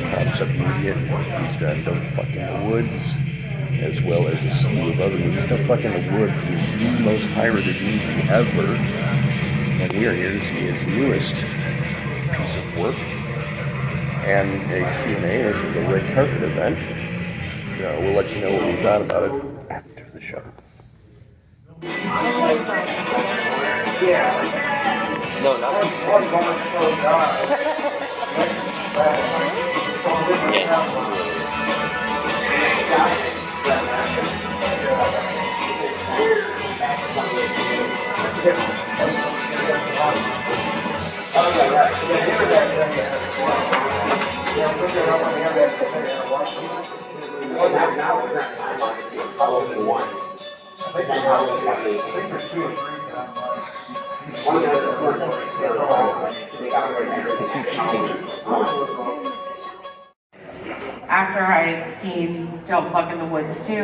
concept media. He's done Don't Fuck in the Woods, as well as a slew of other movies. Don't Fuck in the Woods is the most pirated movie ever, and we are here to see his newest piece of work and a Q&A. This is a red carpet event. We'll let you know what we thought about it after the show. No, not After I had seen Don't Fuck in the Woods too.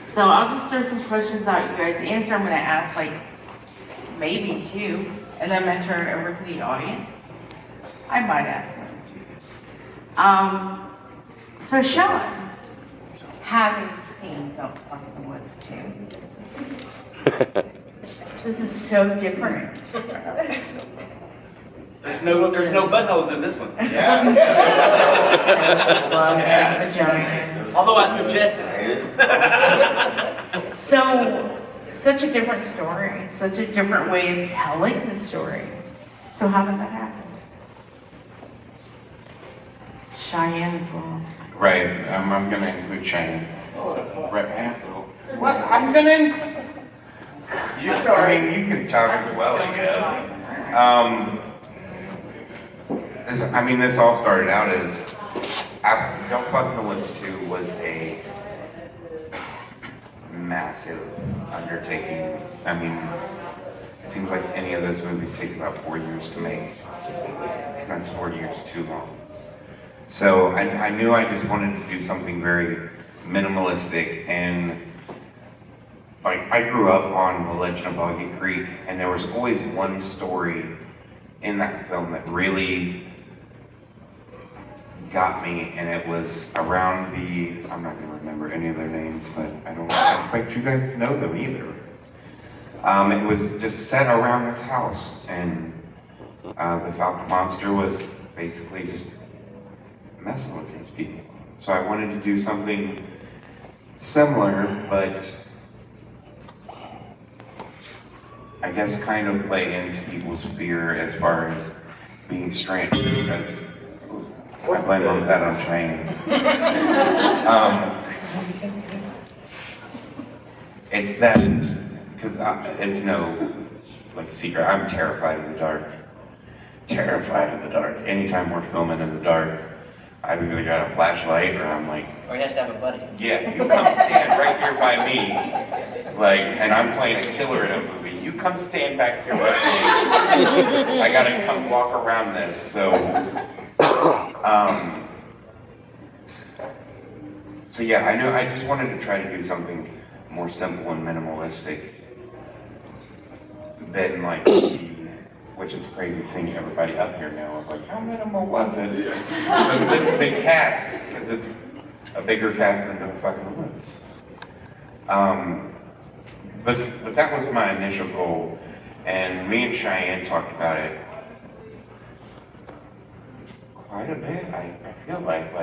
So I'll just throw some questions out you guys answer. I'm going to ask like maybe two, and then I'm going to turn it over to the audience. I might ask one or two. So Sean, having seen Don't Fuck in the Woods too. This is so different. There's no buttholes in this one. Yeah. Slugs and vaginas. Although I suggested it. So, such a different story, such a different way of telling the story. So how did that happen? Cheyenne as well. Right, I'm gonna include Cheyenne. Right, What? I'm gonna include. I mean, you can talk as well, I guess. This all started out as Don't Fuck in the Woods 2 was a massive undertaking. I mean, it seems like any of those movies takes about 4 years to make. And that's 4 years too long. So I knew I just wanted to do something very minimalistic, and like I grew up on The Legend of Boggy Creek, and there was always one story in that film that really got me, and it was around I'm not going to remember any of their names, but I don't expect you guys to know them either. It was just set around this house, and the Falcon Monster was basically just messing with these people. So I wanted to do something similar, but I guess kind of play into people's fear as far as being strange, because I blame that on Cheyenne. It's that, because it's no secret, I'm terrified of the dark. Terrified of the dark. Anytime we're filming in the dark, I've either got a flashlight or I'm like... Or he has to have a buddy. Yeah, you come stand right here by me, and I'm playing a killer in a movie. You come stand back here by me. I gotta come walk around this, so... So yeah, I just wanted to try to do something more simple and minimalistic than which is crazy seeing everybody up here now. I was like, how minimal was it? But it's a big cast, because it's a bigger cast than Don't Fuck in the Woods. But that was my initial goal, and me and Cheyenne talked about it quite a bit. I feel like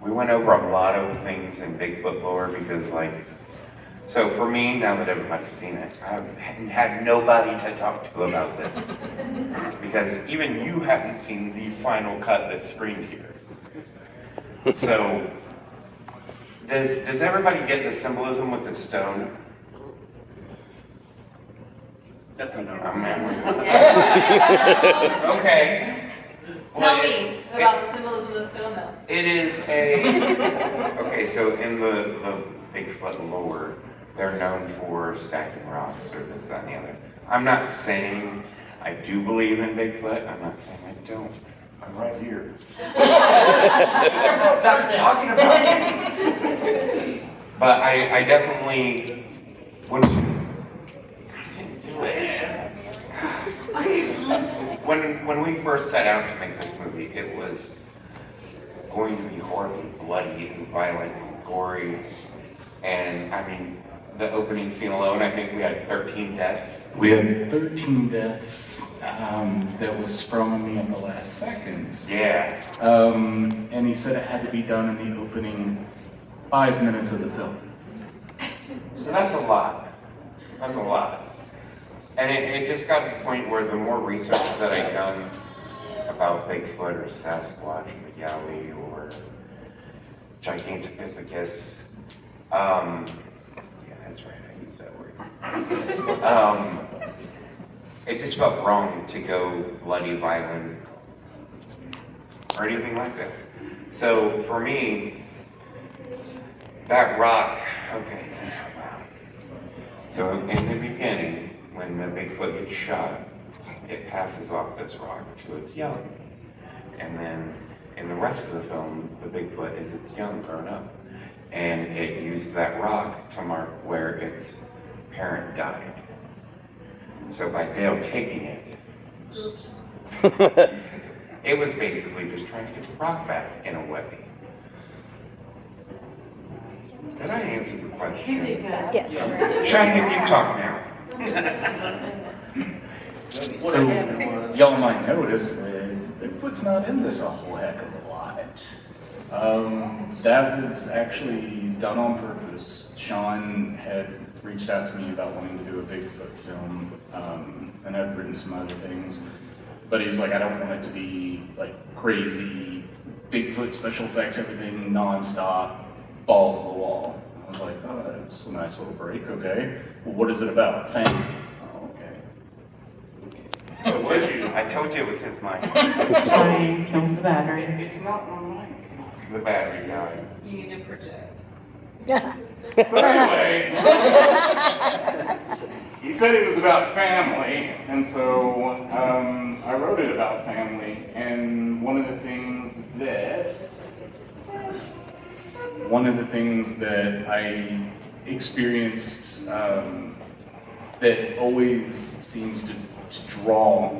we went over a lot of things in Bigfoot lore, because so for me, now that everybody's seen it, I hadn't had nobody to talk to about this. Because even you haven't seen the final cut that's screened here. So, does everybody get the symbolism with the stone? That's a no. Okay. Tell me about the symbolism of the stone, though. It is okay, so in the Bigfoot lore, they're known for stacking rocks or this, that, and the other. I'm not saying I do believe in Bigfoot. I'm not saying I don't. I'm right here. Stop talking about me. But I definitely wouldn't. when we first set out to make this movie, it was going to be horribly bloody and violent and gory. And I mean, the opening scene alone, I think we had 13 deaths. We had 13 deaths that was sprung on me at the last second. Yeah. And he said it had to be done in the opening 5 minutes of the film. So that's a lot. That's a lot. And it just got to the point where the more research that I'd done about Bigfoot or Sasquatch or Yowie or Gigantopithecus, yeah, that's right, I used that word. It just felt wrong to go bloody, violent, or anything like that. So for me, that rock, okay, so in the beginning, when the Bigfoot gets shot, it passes off this rock to its young. And then in the rest of the film, the Bigfoot is its young grown up. And it used that rock to mark where its parent died. So by Dale taking it, it was basically just trying to get the rock back in a way. Did I answer the question? Yes. Shiny, you talk now. So y'all might notice that Bigfoot's not in this a whole heck of a lot. That was actually done on purpose. Sean had reached out to me about wanting to do a Bigfoot film, and I'd written some other things. But he was like, I don't want it to be like crazy, Bigfoot special effects, everything nonstop, balls to the wall. I was like, oh, that's a nice little break, okay. Well, what is it about? Family. Oh, okay. I told you it was his mic. Shiny kills the battery. It's not my mic. The battery died. You need to project. So anyway, he said it was about family, and so I wrote it about family. And one of the things that I experienced that always seems to draw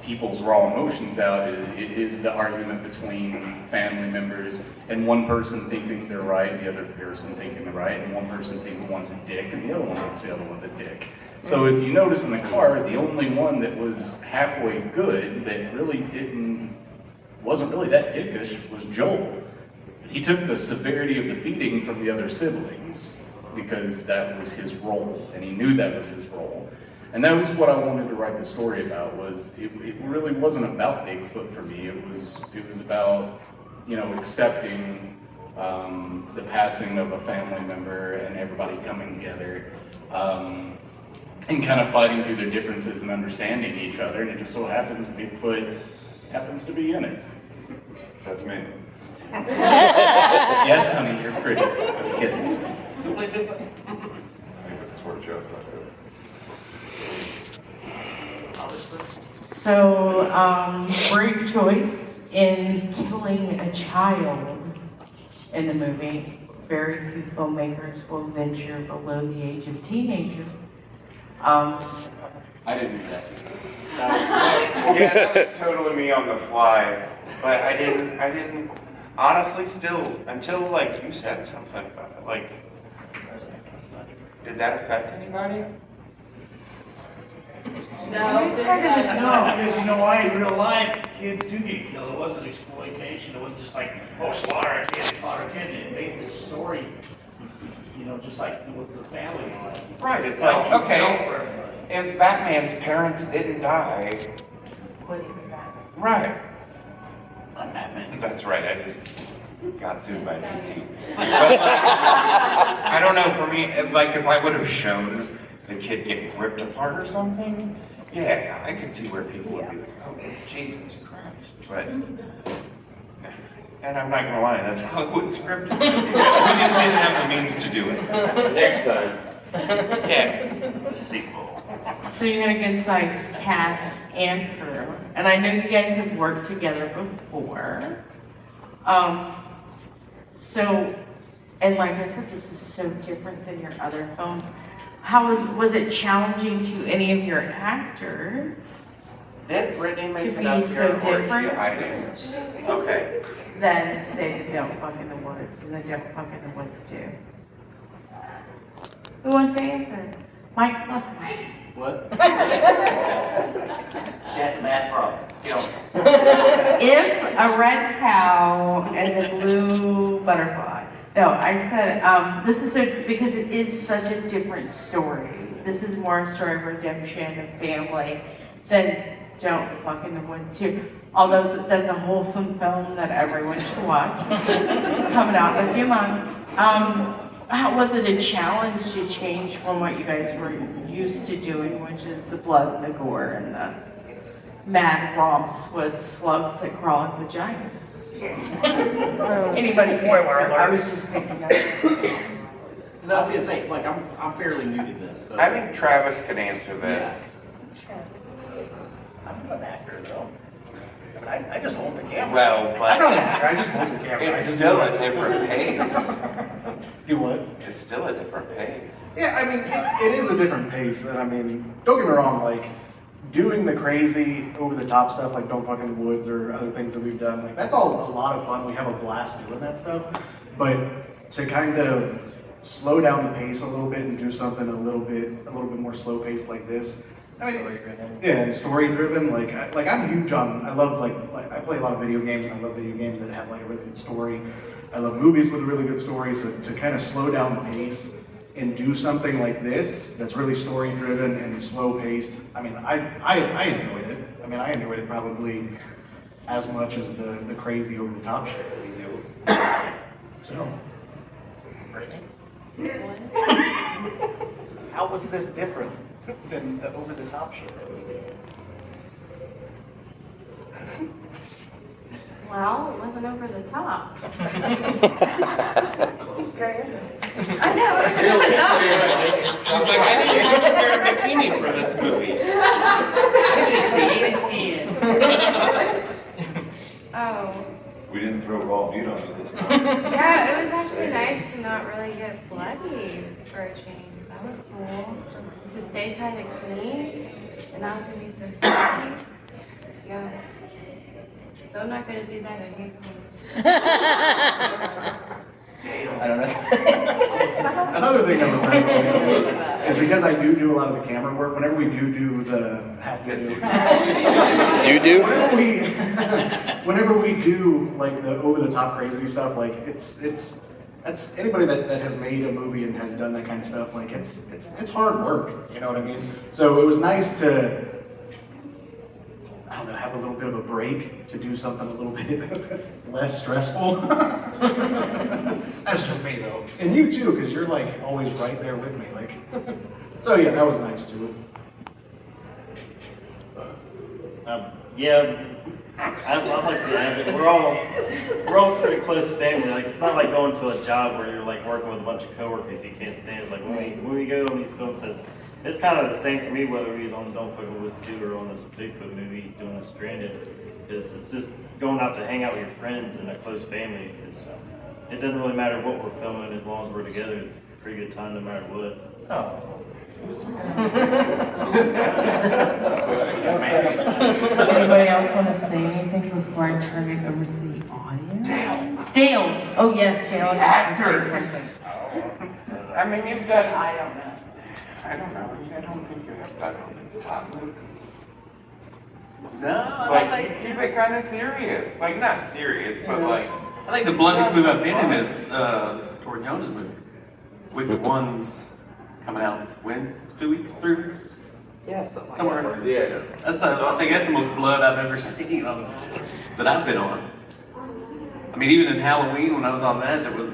people's raw emotions out is the argument between family members, and one person thinking they're right, the other person thinking they're right, and one person thinking one's a dick and the other one thinks the other one's a dick. So if you notice in the car, the only one that was halfway good, that really wasn't really that dickish, was Joel. He took the severity of the beating from the other siblings because that was his role, and he knew that was his role. And that was what I wanted to write the story about. Was it really wasn't about Bigfoot for me. It was about, accepting the passing of a family member and everybody coming together and kind of fighting through their differences and understanding each other. And it just so happens Bigfoot happens to be in it. That's me. Yes, honey, you're pretty. I'm kidding. So, brave choice in killing a child in the movie. Very few filmmakers will venture below the age of teenager. I didn't do that. Yeah, that was totally me on the fly. But I didn't, honestly, still, until, you said something about it, did that affect anybody? No. No, because you know why? In real life, kids do get killed. It wasn't exploitation. It wasn't just slaughter a kid, slaughter a kid. It made this story, just like with the family. Right, it's like, okay, if Batman's parents didn't die, right. I'm Batman. That's right, I just got sued by DC. But I don't know, for me, if I would have shown the kid get ripped apart or something, yeah, I could see where people would be like, oh, Jesus Christ. But, and I'm not gonna lie, that's how it was scripted. We just didn't have the means to do it. Next time. Yeah. The sequel. So you're gonna get sized cast and crew, and I know you guys have worked together before. So, and like I said, this is so different than your other films. Was it challenging to any of your actors Did Brittany To make be it up so here, or is she different? hiding? Okay. then say the don't fuck in the woods, and the don't fuck in the woods too. Who wants to answer? Mike, listen. What? She has a math problem. You know. If a red cow and a blue butterfly. No, I said, this is because it is such a different story. This is more a story of redemption and family than Don't Fuck in the Woods too. Although that's a wholesome film that everyone should watch. Coming out in a few months. How was it a challenge to change from what you guys were used to doing, which is the blood and the gore and the mad romps with slugs that crawl in vaginas? Anybody can answer. I was just picking up. No, I was gonna say, like, I'm fairly new to this. So. I think Travis could answer this. I'm not an actor, though. I mean, I just hold the camera. Well, but I'm not an actor, I just hold the camera. I it's just still do a it. different pace. You what? It's still a different pace. Yeah, I mean, it is a different pace, and I mean, don't get me wrong, like, doing the crazy, over-the-top stuff, like Don't Fuck in the Woods or other things that we've done, like, that's all a lot of fun, we have a blast doing that stuff, but to kind of slow down the pace a little bit and do something a little bit more slow-paced like this, I mean, yeah, story-driven, like I'm huge on, I love, like, I play a lot of video games, and I love video games that have, like, a really good story. I love movies with a really good story, so to kind of slow down the pace and do something like this that's really story-driven and slow-paced, I mean, I enjoyed it. I mean, I enjoyed it probably as much as the crazy over-the-top shit that we do. So, Brittany? How was this different than the over-the-top shit that we do? Well, it wasn't over the top. I know. She's like, I didn't even wear a bikini for this movie. Oh. We didn't throw raw meat on you this time. Yeah, it was actually nice to not really get bloody for a change. That was cool. To stay kind of clean and not to be so sticky. Yeah. So I'm not good at these either. Get clean. I don't know. Another thing that was nice also is because I do a lot of the camera work. Whenever we do the You do? whenever we do like the over the top crazy stuff, like that's anybody that has made a movie and has done that kind of stuff. Like it's hard work. You know what I mean? So it was nice to, I don't know, have a little bit of a break to do something a little bit less stressful. That's just me though. And you too, because you're like always right there with me. Like, so yeah, that was nice too. Yeah, I'm like the average. We're all pretty close family. Like, it's not like going to a job where you're like working with a bunch of coworkers you can't stand. It's like when we go on these film sets, it's kind of the same for me whether he's on Don't Fuck with Us 2 or on this Bigfoot movie doing a Stranded. It's just going out to hang out with your friends and a close family. It doesn't really matter what we're filming as long as we're together. It's a pretty good time no matter what. Oh. Anybody else want to say anything before I turn it over to the audience? Dale. Oh yes, Dale has to say something. I mean, you've done, I don't know. I don't know, I don't think you have done over the top movies. No, I Like, think you keep it kind of serious. Like, not serious, but like, I think the bloodiest movie I've been in is Tori Jones' movie. Wicked One's coming out when? 2 weeks, 3 weeks? yeah, Somewhere. Yeah. I think that's the most blood I've ever seen that I've been on. I mean, even in Halloween when I was on that, there was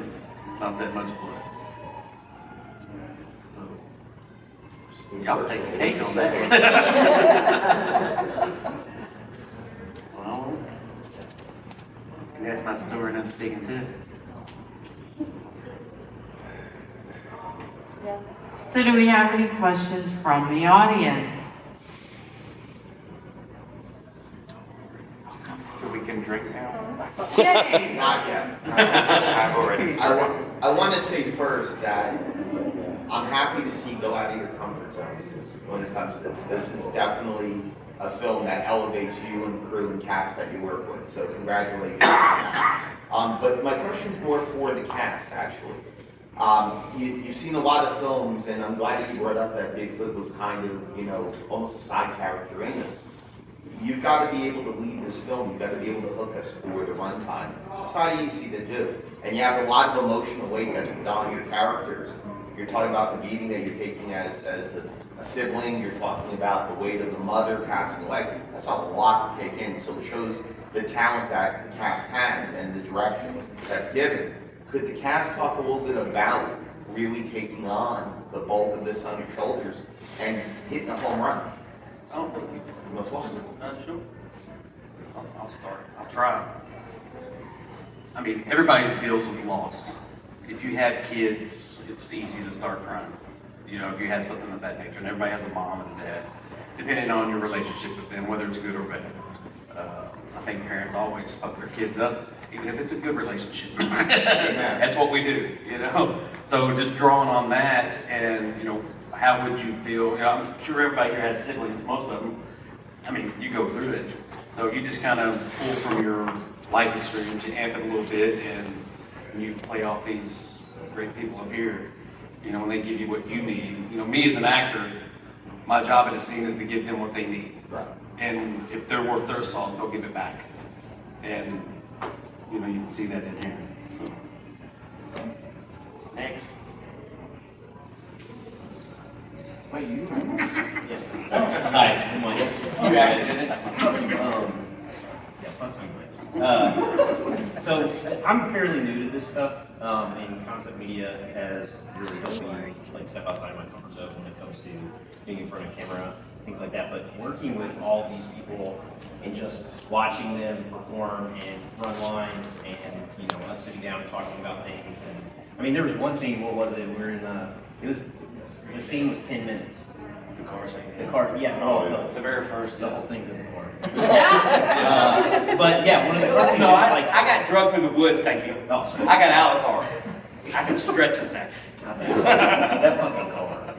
not that much blood. So, y'all take a cake on that. Well, that's my story and I'm sticking to it. Yeah. So do we have any questions from the audience? So we can drink now? Yay! Not yet. I've already. I want to say first that I'm happy to see you go out of your comfort zone when it comes to this. This is definitely a film that elevates you and the crew and cast that you work with. So congratulations on that. But my question's more for the cast, actually. You've seen a lot of films, and I'm glad that you brought up that Bigfoot was kind of, you know, almost a side character in this. You've got to be able to lead this film. You've got to be able to hook us for the runtime. It's not easy to do. And you have a lot of emotional weight that's put on your characters. You're talking about the beating that you're taking as a sibling. You're talking about the weight of the mother passing away. That's a lot to take in. So it shows the talent that the cast has and the direction that's given. Could the cast talk a little bit about really taking on the bulk of this on your shoulders and hitting a home run? I don't think You're most welcome. Sure. I'll start. I'll try. I mean, everybody deals with loss. If you have kids, it's easy to start crying. You know, if you have something of that nature, and everybody has a mom and a dad, depending on your relationship with them, whether it's good or bad. I think parents always fuck their kids up, even if it's a good relationship. That's what we do, you know? So just drawing on that, and, you know, how would you feel? You know, I'm sure everybody here has siblings, most of them. I mean, you go through it. So you just kind of pull from your life experience, you amp it a little bit, and you play off these great people up here. You know, when they give you what you need. You know, me as an actor, my job in a scene is to give them what they need. Right. And if they're worth their salt, they'll give it back. And, you know, you can see that in here. So. Next. Wait, you? Yeah. Hi, good morning. You actually did it? Yeah, fuck you, Mike. So, I'm fairly new to this stuff, and concept media has really helped me like step outside my comfort zone when it comes to being in front of camera, things like that. But working with all these people and just watching them perform and run lines, and you know, us sitting down and talking about things. And I mean, there was one scene. What was it? We were in the scene was 10 minutes. The car scene. The car, yeah. It's the very first. The whole thing's in the car. But yeah, one of the first scenes No, was I like, got drugged through the woods, thank you. oh, sorry. I got out of the car. I can stretch this now. That fucking car.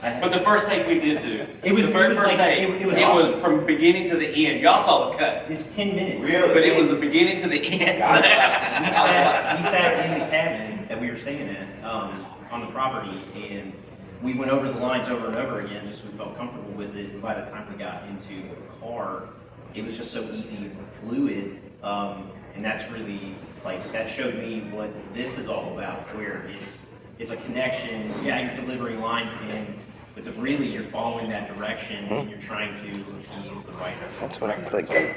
Man. But the first take we did do. It was- the very it was first like- take. it was It awesome. was from beginning to the end. Y'all saw the cut. It's 10 minutes. Really? But it was the beginning to the end. We sat in the cabin that we were staying at on the property, and we went over the lines over and over again, just so we felt comfortable with it. And by the time we got into the car, it was just so easy and fluid. And that's really, like, that showed me what this is all about, where it's a connection. Yeah, you're delivering lines in, but really you're following that direction and you're trying to appease the writer. That's what I'm thinking.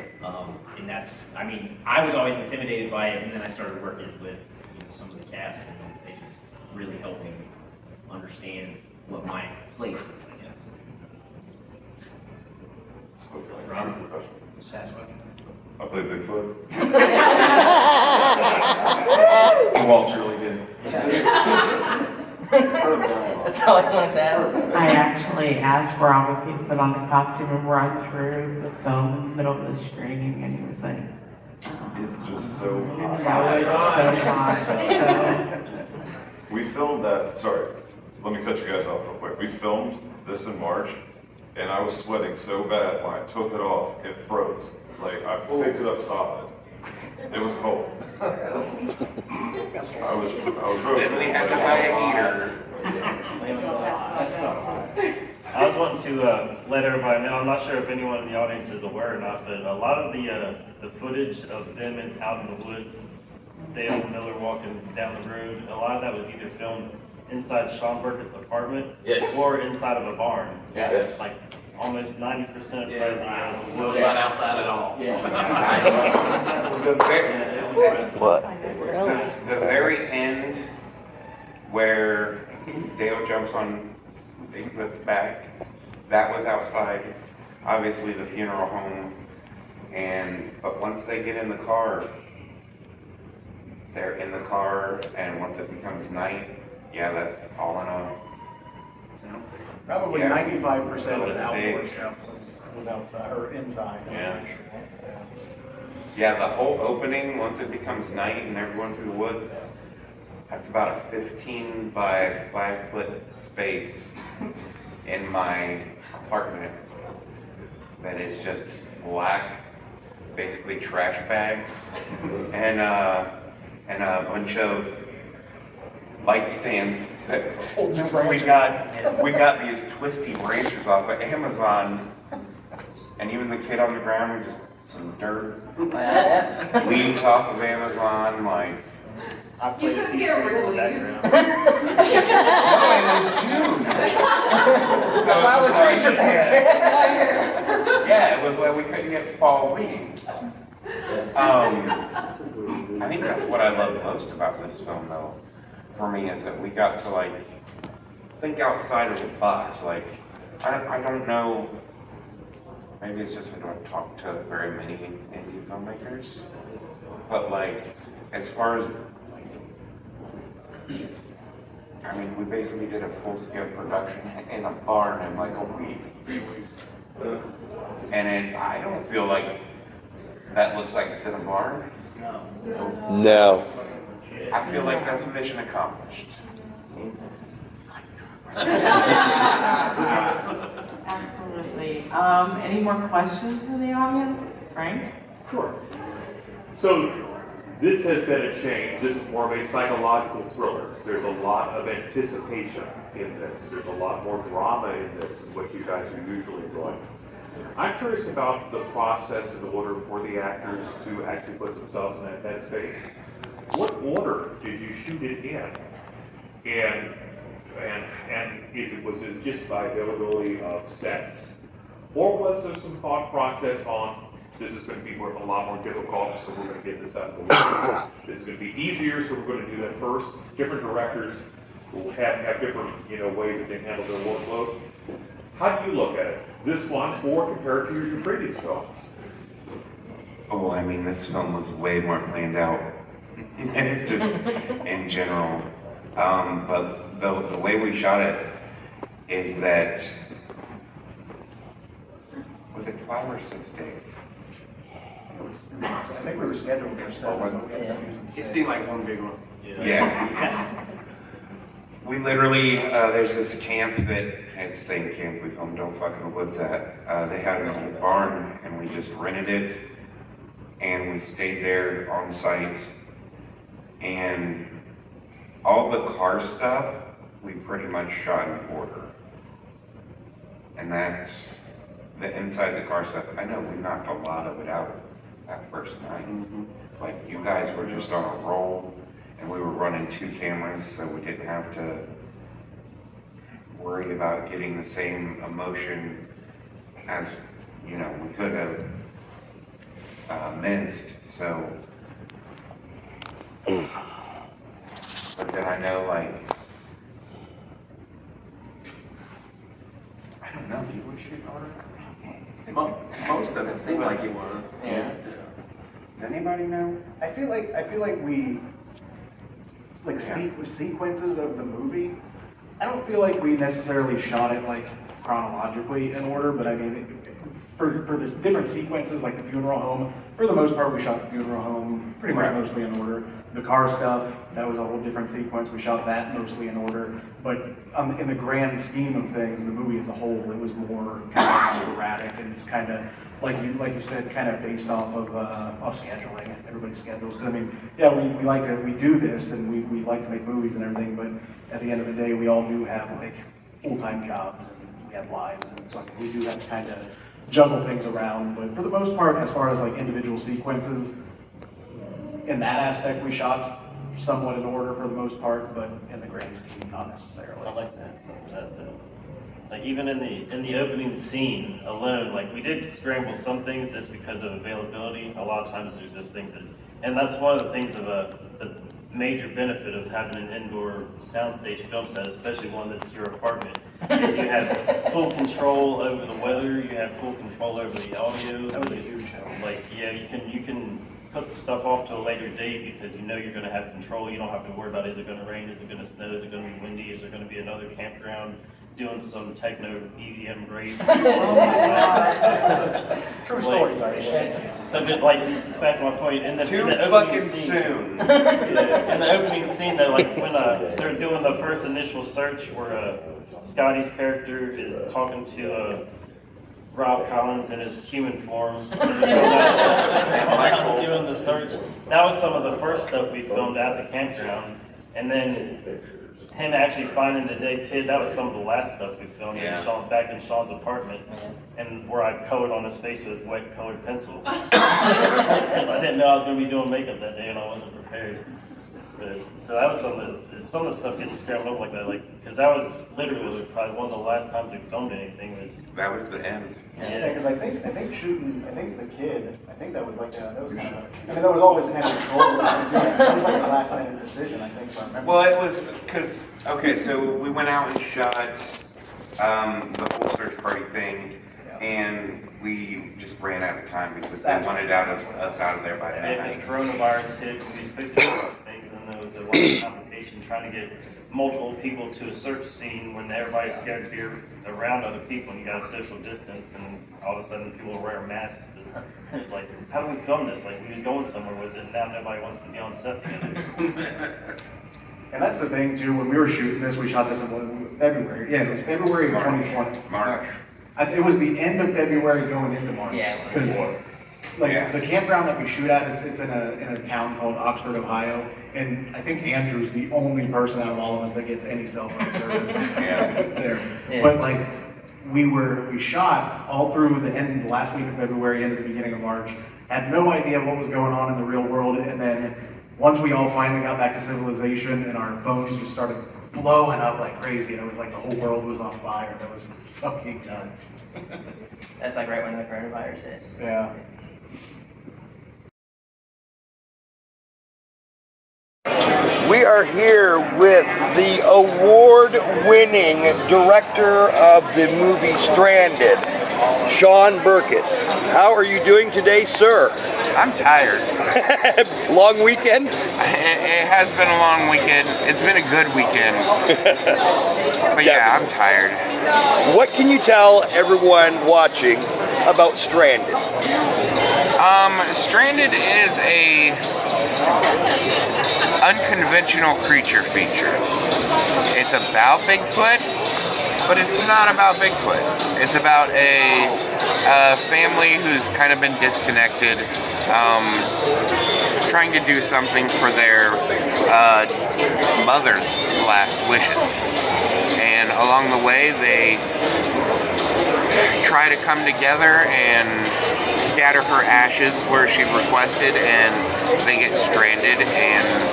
And that's, I mean, I was always intimidated by it, and then I started working with some of the cast, and they just really helped me understand what my place is, I guess. Sasquatch. I played Bigfoot. He walks really good. That's all I want to add. I actually asked Rob if he'd put on the costume and run through the film in the middle of the screening, and he was like, It's just so hot. no, it's so hot, so. We filmed that, sorry, let me cut you guys off real quick. We filmed this in March, and I was sweating so bad when I took it off, it froze. Like, I picked it up solid. It was cold. I was really Then we had to buy a heater. I was wanting to let everybody know, I'm not sure if anyone in the audience is aware or not, but a lot of the footage of them out in the woods, Dale Miller walking down the road, a lot of that was either filmed inside Sean Burkett's apartment or inside of a barn. Yes. Like almost 90% of the Well, not outside at all. What? The very end where Dale jumps on Bigfoot's back, that was outside, obviously the funeral home. But once they get in the car, they're in the car, and once it becomes night, yeah, that's all in all. Probably Yeah. 95% of Let's the outdoor see. stuff was outside, or inside. I'm Yeah. not sure. Yeah, the whole opening, once it becomes night and they're going through the woods, that's about a 15 by 5 foot space in my apartment. that is just black, basically trash bags, and a bunch of light stands that we got these twisty branches off of Amazon, and even the kid on the ground with just some dirt, leaves off of Amazon, like. I You played a could few get trees in the rid of background. No, it was June. So That's why the trees are bare. yeah, it was like we couldn't get fall leaves. I think that's what I love most about this film, though, for me, is that we got to like think outside of the box. Like, I don't know. Maybe it's just I don't talk to very many indie filmmakers, but like, as far as I mean, we basically did a full-scale production in a barn in like a week. And I don't feel like that looks like it's in a barn. No. I feel like that's mission accomplished. Absolutely. Any more questions from the audience? Frank? Sure. So this has been a change. This is more of a psychological thriller. There's a lot of anticipation in this. There's a lot more drama in this than what you guys are usually doing. I'm curious about the process in order for the actors to actually put themselves in that headspace. What order did you shoot it in? And was it just by availability of sets? Or was there some thought process on this is going to be a lot more difficult, so we're going to get this out of the way. This is going to be easier, so we're going to do that first. Different directors will have different ways that they handle their workload. How do you look at it? This one or compared to your previous film? Oh, I mean, this film was way more planned out, and just in general. But the way we shot it is that, was it 5 or 6 days? I think we were scheduled for 7. It seemed like one big one. Yeah. We literally, there's this camp that, it's the same camp we filmed Don't Fuck in the Woods at. They had an old barn, and we just rented it, and we stayed there on site. And all the car stuff, we pretty much shot in order. And that's the inside the car stuff. I know we knocked a lot of it out that first night. Like, you guys were just on a roll, and we were running 2 cameras, so we didn't have to worry about getting the same emotion as, we could have missed. So, but then I know, like, I don't know, you were shooting order? Most of it seemed like it was. Yeah. Does anybody know? I feel like we sequences of the movie. I don't feel like we necessarily shot it like chronologically in order, but I mean, for the different sequences, like the funeral home, for the most part, we shot the funeral home pretty much mostly in order. The car stuff, that was a whole different sequence. We shot that mostly in order. But in the grand scheme of things, the movie as a whole, it was more kind of sporadic and just kind of, like you said, kind of based off of scheduling, everybody's schedules. Because I mean, yeah, we do this and we like to make movies and everything, but at the end of the day, we all do have like full-time jobs and we have lives, and so I mean, we do have to kind of juggle things around. But for the most part, as far as like individual sequences, in that aspect, we shot somewhat in order for the most part, but in the grand scheme, not necessarily. I like that. Like even in the opening scene alone, like we did scramble some things just because of availability. A lot of times there's just things that, and that's one of the things of the major benefit of having an indoor soundstage film set, especially one that's your apartment, is you have full control over the weather, you have full control over the audio. That was a huge help. Like, yeah, you can put the stuff off to a later date because you know you're going to have control. You don't have to worry about, is it going to rain, is it going to snow, is it going to be windy, is there going to be another campground doing some techno EDM rave. True story, buddy. So just like, back to my point, in the opening fucking scene, soon. in the opening scene, though, like when they're doing the first initial search where Scotty's character is talking to Rob Collins in his human form doing the search. That was some of the first stuff we filmed at the campground, and then him actually finding the dead kid. That was some of the last stuff we filmed back in Sean's apartment, and where I colored on his face with wet colored pencil because I didn't know I was going to be doing makeup that day and I wasn't prepared. But, so that was some of the stuff gets scrambled up like that, because that was literally probably one of the last times we filmed anything. That was the end. Yeah, because I think shooting, I think the kid, I think that was like that was kind of, I mean, that was always kind of goal. That was like the last minute decision, I think, if I remember. Well, it was because, okay, so we went out and shot the whole search party thing, and we just ran out of time because they wanted us out of there by midnight. As coronavirus hit, we supposed to do things, and there was a lot of complication trying to get multiple people to a search scene when everybody's scared to be around other people and you got a social distance, and all of a sudden people are wearing masks. And it's like, how do we film this? Like, we was going somewhere with it, and now nobody wants to be on set together. And that's the thing too, when we were shooting this, we shot this in February. Yeah, it was February of 2020. March. It was the end of February going into March. Yeah. Because the campground that we shoot at, it's in a town called Oxford, Ohio. And I think Andrew's the only person out of all of us that gets any cell phone service there. Yeah. But we shot all through the last week of February into the beginning of March, had no idea what was going on in the real world, and then once we all finally got back to civilization and our phones just started blowing up like crazy, and it was like the whole world was on fire. That was fucking nuts. That's like right when the coronavirus hit. Yeah. We are here with the award-winning director of the movie Stranded, Sean Burkett. How are you doing today, sir? I'm tired. Long weekend? It has been a long weekend. It's been a good weekend. But yeah, I'm tired. What can you tell everyone watching about Stranded? Stranded is a unconventional creature feature. It's about Bigfoot, but it's not about Bigfoot. It's about a family who's kind of been disconnected, trying to do something for their mother's last wishes. And along the way, they try to come together and scatter her ashes where she requested, and they get stranded and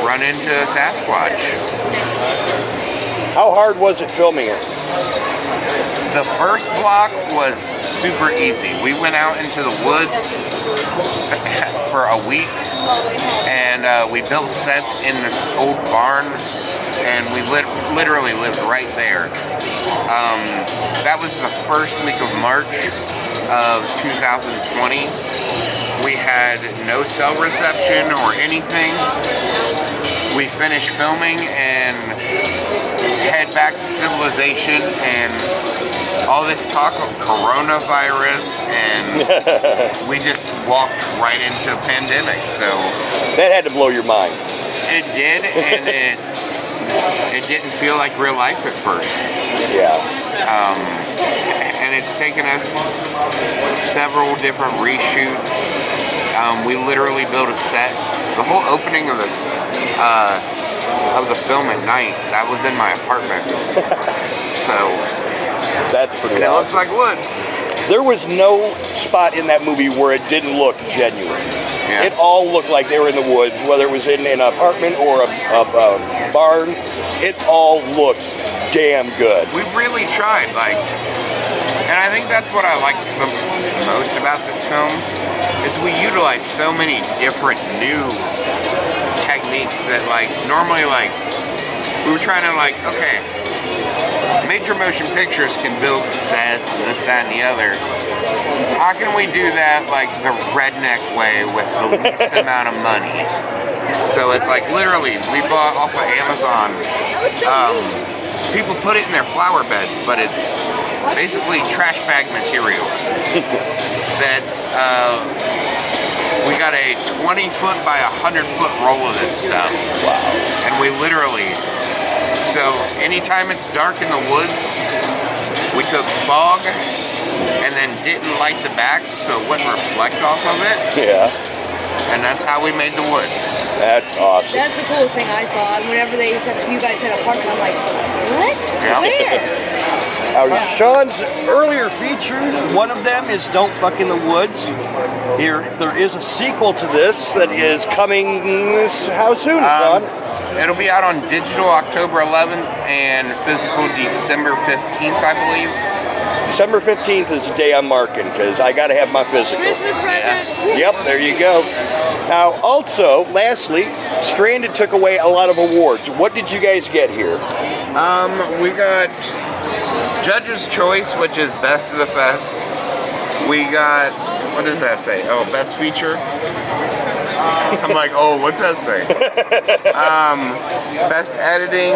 run into a Sasquatch. How hard was it filming it? The first block was super easy. We went out into the woods for a week, and we built sets in this old barn, and we literally lived right there. That was the first week of March of 2020. We had no cell reception or anything. We finished filming and head back to civilization, and all this talk of coronavirus, and we just walked right into a pandemic. So that had to blow your mind. It did, and it didn't feel like real life at first. Yeah. And it's taken us several different reshoots. We literally built a set. The whole opening of this of the film at night, that was in my apartment. So that's pretty and it awesome. looks like woods. There was no spot in that movie where it didn't look genuine. Yeah. It all looked like they were in the woods, whether it was in an apartment or a barn. It all looked damn good. We really tried, and I think that's what I liked the most about this film, is we utilized so many different new techniques that normally we were trying to okay, major motion pictures can build sets and this, that, and the other. How can we do that the redneck way with the least amount of money? So it's literally, we bought off of Amazon. People put it in their flower beds, but it's basically trash bag material. That's, we got a 20-foot by 100-foot roll of this stuff. Wow. And we literally, so anytime it's dark in the woods, we took fog and then didn't light the back so it wouldn't reflect off of it. Yeah. And that's how we made the woods. That's awesome. That's the coolest thing I saw. And whenever they said you guys had apartment, I'm like, what? Yeah. Where? Sean's earlier feature, one of them is Don't Fuck in the Woods. There is a sequel to this that is coming, how soon, Sean? It'll be out on digital October 11th and physical December 15th, I believe. December 15th is the day I'm marking because I got to have my physical. Christmas present. Yep, there you go. Now, also, lastly, Stranded took away a lot of awards. What did you guys get here? We got Judge's Choice, which is Best of the Fest. We got, what does that say? Oh, Best Feature. I'm like, oh, what's that say? Best Editing,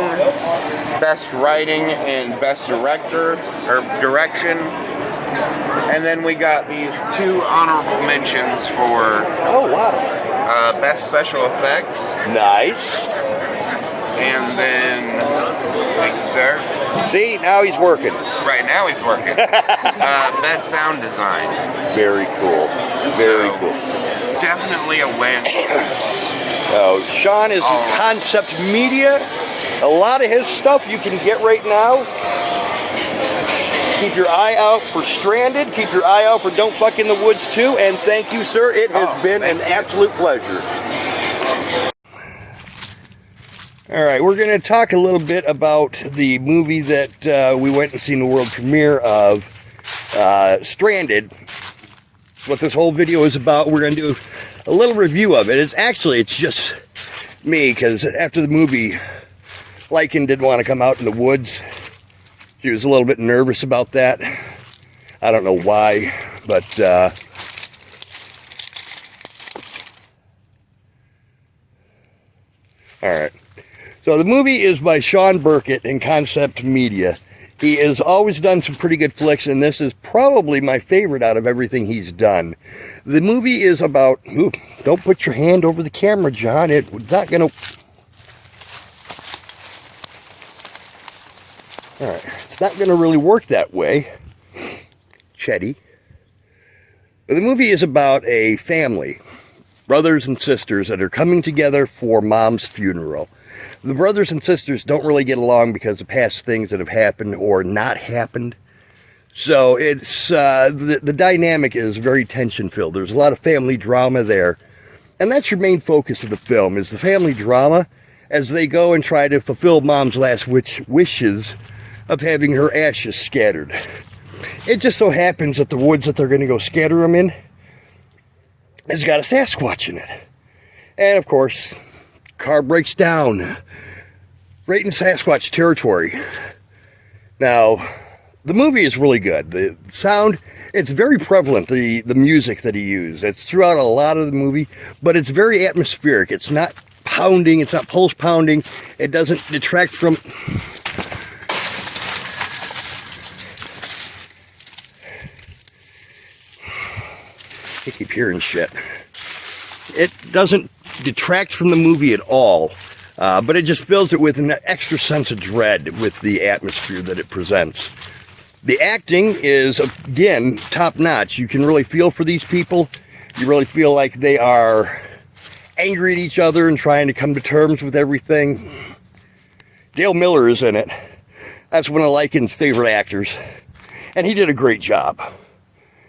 Best Writing, and Best Director, or Direction. And then we got these 2 honorable mentions for Best Special Effects. Nice. And then, thank you, sir. See, now he's working. Right now he's working. Best Sound Design. Very cool. Very cool. Definitely a win. Oh, Sean is in Concept Media. A lot of his stuff you can get right now. Keep your eye out for Stranded. Keep your eye out for Don't Fuck in the Woods too. And thank you, sir. It has been an absolute pleasure. All right, we're going to talk a little bit about the movie that we went and seen the world premiere of, Stranded. What this whole video is about, we're going to do a little review of it. It's just me, because after the movie, Lycan didn't want to come out in the woods. She was a little bit nervous about that. I don't know why, but all right. So the movie is by Sean Burkett in Concept Media. He has always done some pretty good flicks, and this is probably my favorite out of everything he's done. The movie is about, ooh, don't put your hand over the camera, John. It's not going to... All right, it's not going to really work that way. Chetty. But the movie is about a family, brothers and sisters, that are coming together for Mom's funeral. The brothers and sisters don't really get along because of past things that have happened or not happened. So it's the dynamic is very tension-filled. There's a lot of family drama there. And that's your main focus of the film, is the family drama as they go and try to fulfill Mom's last wishes of having her ashes scattered. It just so happens that the woods that they're going to go scatter them in has got a Sasquatch in it. And of course, car breaks down right in Sasquatch territory. Now, the movie is really good. The sound, it's very prevalent, the music that he used. It's throughout a lot of the movie, but it's very atmospheric. It's not pounding, it's not pulse pounding. It doesn't detract from... I keep hearing shit. It doesn't detract from the movie at all, but it just fills it with an extra sense of dread with the atmosphere that it presents. The acting is, again, top-notch. You can really feel for these people. You really feel like they are angry at each other and trying to come to terms with everything. Dale Miller is in it. That's one of Lycan's favorite actors, and he did a great job.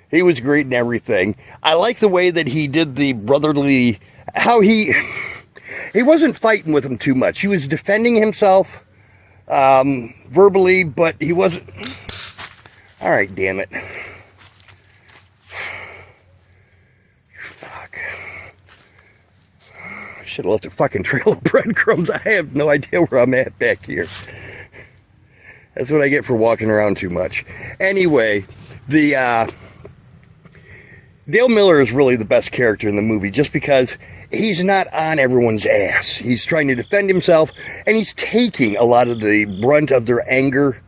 He was great in everything. I like the way that he did the brotherly, how he wasn't fighting with him too much. He was defending himself verbally, but he wasn't. All right, damn it. Fuck. I should have left a fucking trail of breadcrumbs. I have no idea where I'm at back here. That's what I get for walking around too much. Anyway, Dale Miller is really the best character in the movie just because he's not on everyone's ass. He's trying to defend himself, and he's taking a lot of the brunt of their anger,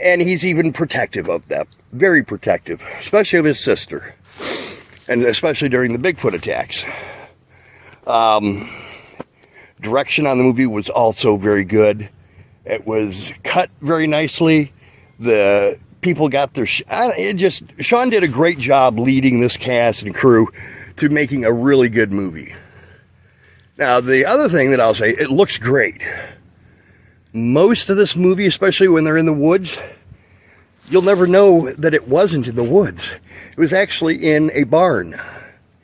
and he's even protective of them. Very protective, especially of his sister, and especially during the Bigfoot attacks. Direction on the movie was also very good. It was cut very nicely. The people got their, Sean did a great job leading this cast and crew to making a really good movie. Now, the other thing that I'll say, it looks great. Most of this movie, especially when they're in the woods, you'll never know that it wasn't in the woods. It was actually in a barn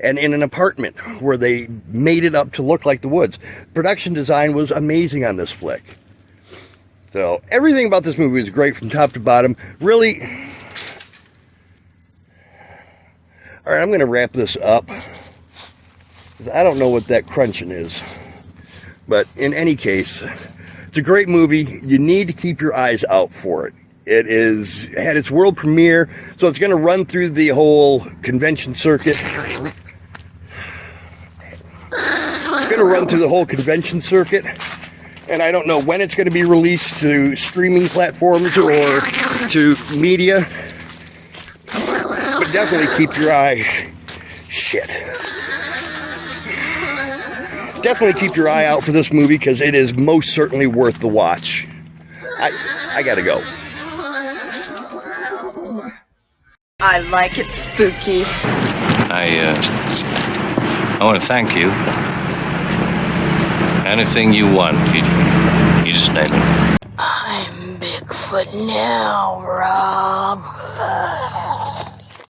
and in an apartment where they made it up to look like the woods. Production design was amazing on this flick. So everything about this movie is great from top to bottom. Really. All right, I'm going to wrap this up. I don't know what that crunching is. But in any case, it's a great movie. You need to keep your eyes out for it. It had its world premiere, so it's going to run through the whole convention circuit. It's going to run through the whole convention circuit. And I don't know when it's going to be released to streaming platforms or to media. But definitely keep your eye... Shit. Definitely keep your eye out for this movie because it is most certainly worth the watch. I gotta go. I like it spooky. I want to thank you. Anything you want, you just name it. I'm Bigfoot now, Rob.